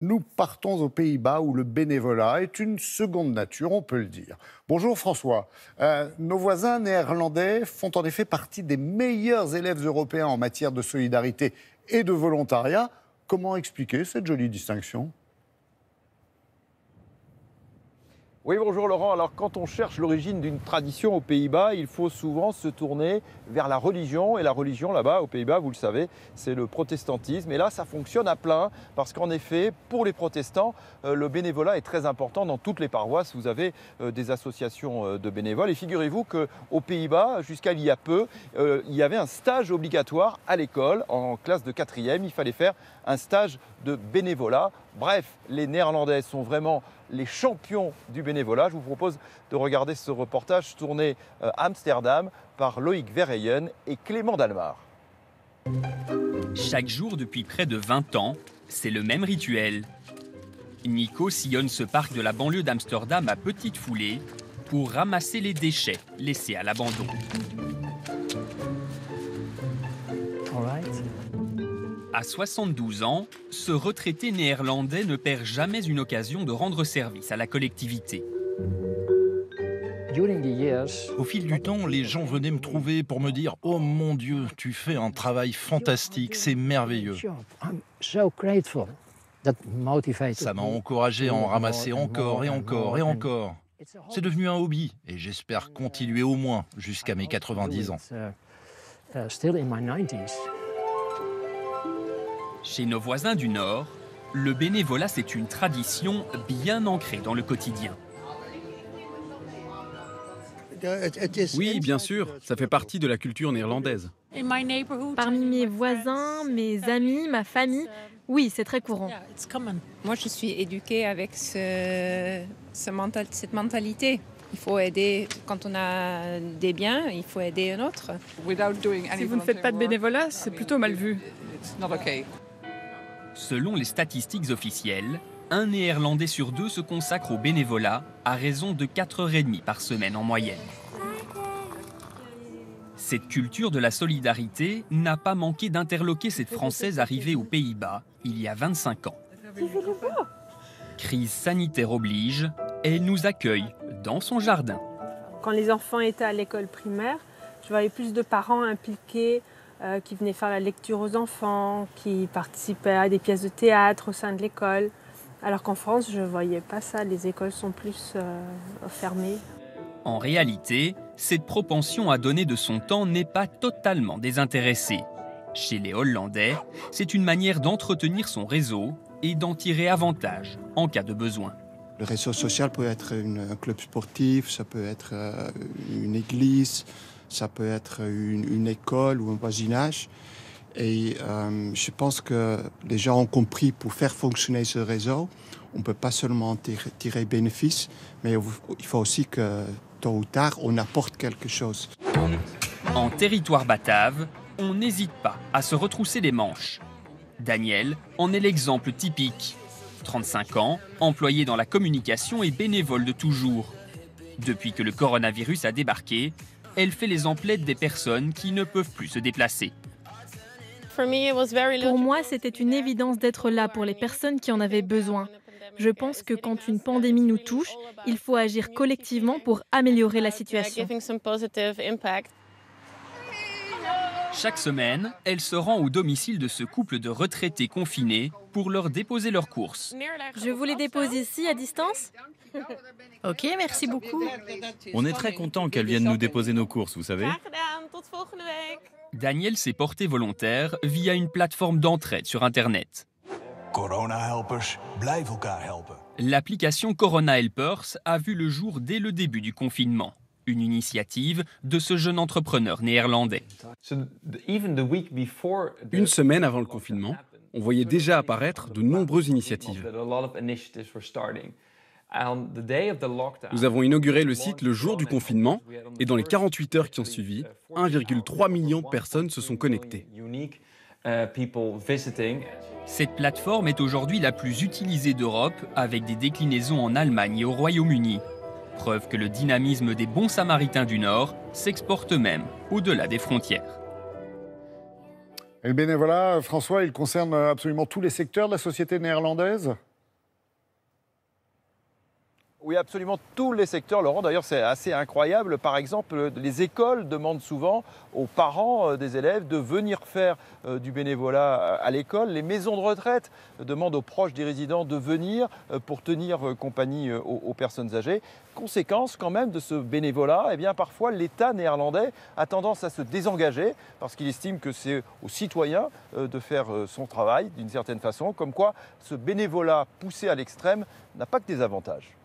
Nous partons aux Pays-Bas où le bénévolat est une seconde nature, on peut le dire. Bonjour François. Nos voisins néerlandais font en effet partie des meilleurs élèves européens en matière de solidarité et de volontariat. Comment expliquer cette jolie distinction ? Oui, bonjour Laurent. Alors, quand on cherche l'origine d'une tradition aux Pays-Bas, il faut souvent se tourner vers la religion. Et la religion, là-bas, aux Pays-Bas, vous le savez, c'est le protestantisme. Et là, ça fonctionne à plein, parce qu'en effet, pour les protestants, le bénévolat est très important dans toutes les paroisses. Vous avez des associations de bénévoles. Et figurez-vous qu'aux Pays-Bas, jusqu'à il y a peu, il y avait un stage obligatoire à l'école, en classe de 4e. Il fallait faire un stage de bénévolat. Bref, les Néerlandais sont vraiment les champions du bénévolat. Je vous propose de regarder ce reportage tourné à Amsterdam par Loïc Verheyen et Clément Dalmar. Chaque jour depuis près de 20 ans, c'est le même rituel. Nico sillonne ce parc de la banlieue d'Amsterdam à petite foulée pour ramasser les déchets laissés à l'abandon. À 72 ans, ce retraité néerlandais ne perd jamais une occasion de rendre service à la collectivité. Au fil du temps, les gens venaient me trouver pour me dire « Oh mon Dieu, tu fais un travail fantastique, c'est merveilleux ». Ça m'a encouragé à en ramasser encore et encore et encore. C'est devenu un hobby et j'espère continuer au moins jusqu'à mes 90 ans. Chez nos voisins du Nord, le bénévolat, c'est une tradition bien ancrée dans le quotidien. Oui, bien sûr, ça fait partie de la culture néerlandaise. Parmi mes voisins, mes amis, ma famille, oui, c'est très courant. Moi, je suis éduquée avec cette mentalité. Il faut aider, quand on a des biens, il faut aider un autre. Si vous ne faites pas de bénévolat, c'est plutôt mal vu. Selon les statistiques officielles, un Néerlandais sur deux se consacre au bénévolat à raison de 4h30 par semaine en moyenne. Cette culture de la solidarité n'a pas manqué d'interloquer cette Française arrivée aux Pays-Bas il y a 25 ans. Crise sanitaire oblige, elle nous accueille dans son jardin. Quand les enfants étaient à l'école primaire, je voyais plus de parents impliqués qui venaient faire la lecture aux enfants, qui participaient à des pièces de théâtre au sein de l'école. Alors qu'en France, je ne voyais pas ça, les écoles sont plus fermées. En réalité, cette propension à donner de son temps n'est pas totalement désintéressée. Chez les Hollandais, c'est une manière d'entretenir son réseau et d'en tirer avantage en cas de besoin. Le réseau social peut être un club sportif, ça peut être une église, ça peut être une école ou un voisinage. Et je pense que les gens ont compris, pour faire fonctionner ce réseau, on ne peut pas seulement tirer bénéfice, mais il faut aussi que, tôt ou tard, on apporte quelque chose. En territoire batave, on n'hésite pas à se retrousser les manches. Daniel en est l'exemple typique. 35 ans, employé dans la communication et bénévole de toujours. Depuis que le coronavirus a débarqué, elle fait les emplettes des personnes qui ne peuvent plus se déplacer. Pour moi, c'était une évidence d'être là pour les personnes qui en avaient besoin. Je pense que quand une pandémie nous touche, il faut agir collectivement pour améliorer la situation. Chaque semaine, elle se rend au domicile de ce couple de retraités confinés pour leur déposer leurs courses. Je vous les dépose ici, à distance ? Ok, merci beaucoup. On est très content qu'elle vienne nous déposer nos courses, vous savez. Daniel s'est porté volontaire via une plateforme d'entraide sur Internet. L'application Corona Helpers a vu le jour dès le début du confinement. Une initiative de ce jeune entrepreneur néerlandais. Une semaine avant le confinement, on voyait déjà apparaître de nombreuses initiatives. Nous avons inauguré le site le jour du confinement et dans les 48 heures qui ont suivi, 1,3 million de personnes se sont connectées. Cette plateforme est aujourd'hui la plus utilisée d'Europe avec des déclinaisons en Allemagne et au Royaume-Uni. Preuve que le dynamisme des bons samaritains du Nord s'exporte même au-delà des frontières. Et le bénévolat, François, il concerne absolument tous les secteurs de la société néerlandaise ? Oui, absolument tous les secteurs, Laurent. D'ailleurs, c'est assez incroyable. Par exemple, les écoles demandent souvent aux parents des élèves de venir faire du bénévolat à l'école. Les maisons de retraite demandent aux proches des résidents de venir pour tenir compagnie aux personnes âgées. Conséquence quand même de ce bénévolat, eh bien, parfois l'État néerlandais a tendance à se désengager parce qu'il estime que c'est aux citoyens de faire son travail d'une certaine façon. Comme quoi, ce bénévolat poussé à l'extrême n'a pas que des avantages.